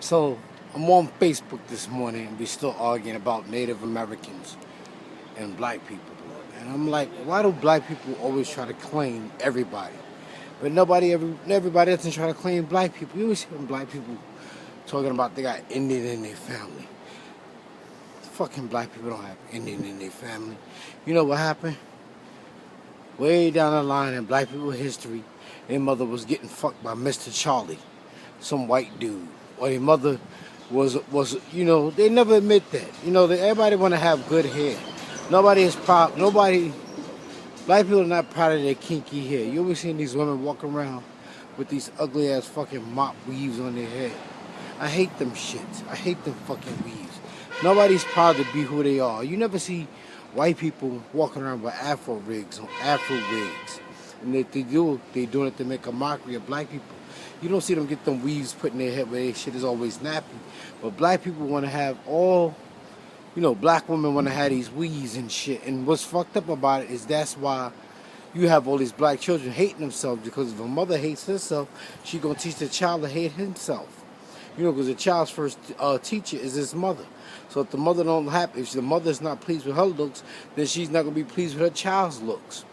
So I'm on Facebook this morning and we still arguing about Native Americans and black people. And I'm like, why do black people always try to claim everybody? But everybody doesn't try to claim black people. You always hear black people talking about they got Indian in their family. Fucking black people don't have Indian in their family. You know what happened? Way down the line in black people history, their mother was getting fucked by Mr. Charlie, some white dude. Or their mother was they never admit that. Everybody want to have good hair. Nobody is proud. Black people are not proud of their kinky hair. You always seen these women walk around with these ugly ass fucking mop weaves on their head. I hate them shits. I hate them fucking weaves. Nobody's proud to be who they are. You never see white people walking around with afro wigs. And they doing it to make a mockery of black people. You don't see them get them weaves put in their head where their shit is always nappy. But black people want to have black women want to have these weaves and shit. And what's fucked up about it is that's why you have all these black children hating themselves, because if a mother hates herself, she gonna teach the child to hate himself. Because the child's first teacher is his mother. So if the mother if the mother is not pleased with her looks, then she's not gonna be pleased with her child's looks.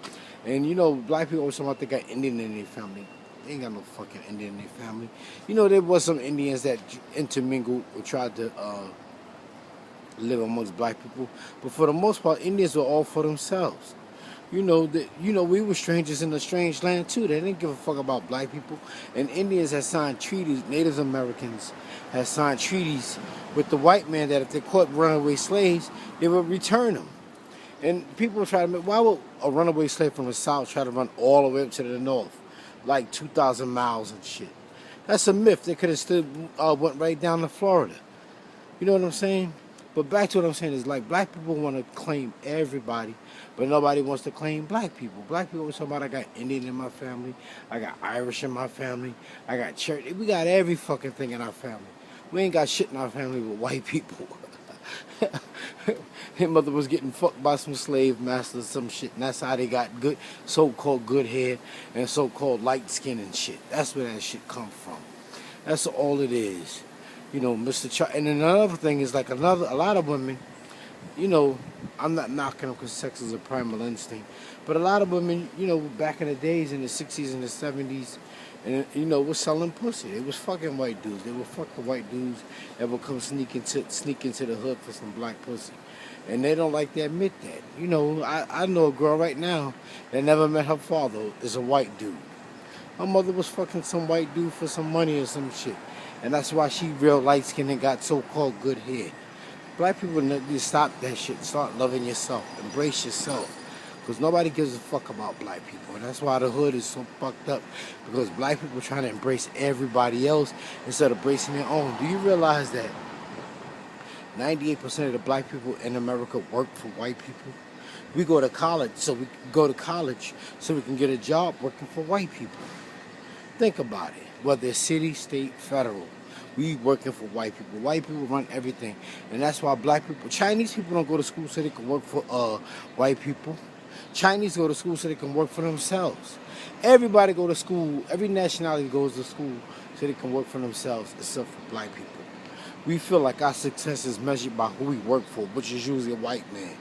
And black people always talk about they got Indian in their family. They ain't got no fucking Indian in their family. There was some Indians that intermingled or tried to live amongst black people, but for the most part, Indians were all for themselves. We were strangers in a strange land too. They didn't give a fuck about black people. And Indians had signed treaties. Native Americans had signed treaties with the white man that if they caught runaway slaves, they would return them. And people try to why would a runaway slave from the south try to run all the way up to the north, like 2,000 miles and shit? That's a myth. They could have still went right down to Florida. You know what I'm saying? But back to what I'm saying is, like, black people want to claim everybody, but nobody wants to claim black people. Black people always talk about, I got Indian in my family, I got Irish in my family, I got church. We got every fucking thing in our family. We ain't got shit in our family with white people. His mother was getting fucked by some slave masters, some shit, and that's how they got good, so-called good hair and so-called light skin and shit. That's where that shit come from. That's all it is. Mr. And then another thing is, like, a lot of women, I'm not knocking them because sex is a primal instinct, but a lot of women, back in the days, in the 60s and the 70s, and, was selling pussy. They was fucking white dudes. They would fuck the white dudes that would come sneak into the hood for some black pussy. And they don't like to admit that. I know a girl right now that never met her father is a white dude. Her mother was fucking some white dude for some money or some shit. And that's why she real light-skinned and got so-called good hair. Black people need to stop that shit. Start loving yourself. Embrace yourself. Because nobody gives a fuck about black people. And that's why the hood is so fucked up. Because black people are trying to embrace everybody else instead of embracing their own. Do you realize that 98% of the black people in America work for white people? We go to college so we can get a job working for white people. Think about it. Whether it's city, state, federal, we working for white people. White people run everything. And that's why Chinese people don't go to school so they can work for white people. Chinese go to school so they can work for themselves. Everybody go to school, every nationality goes to school so they can work for themselves, except for black people. We feel like our success is measured by who we work for, which is usually a white man.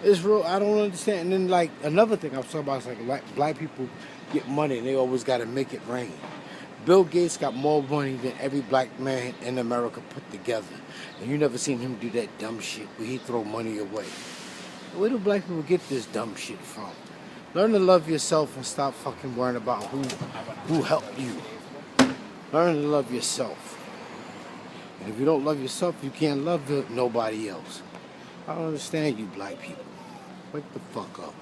It's real, I don't understand. And then, like, another thing I'm talking about is, like, black people get money and they always got to make it rain. Bill Gates got more money than every black man in America put together. And you never seen him do that dumb shit where he throw money away. Where do black people get this dumb shit from? Learn to love yourself and stop fucking worrying about who helped you. Learn to love yourself. And if you don't love yourself, you can't love nobody else. I don't understand you black people. Wake the fuck up.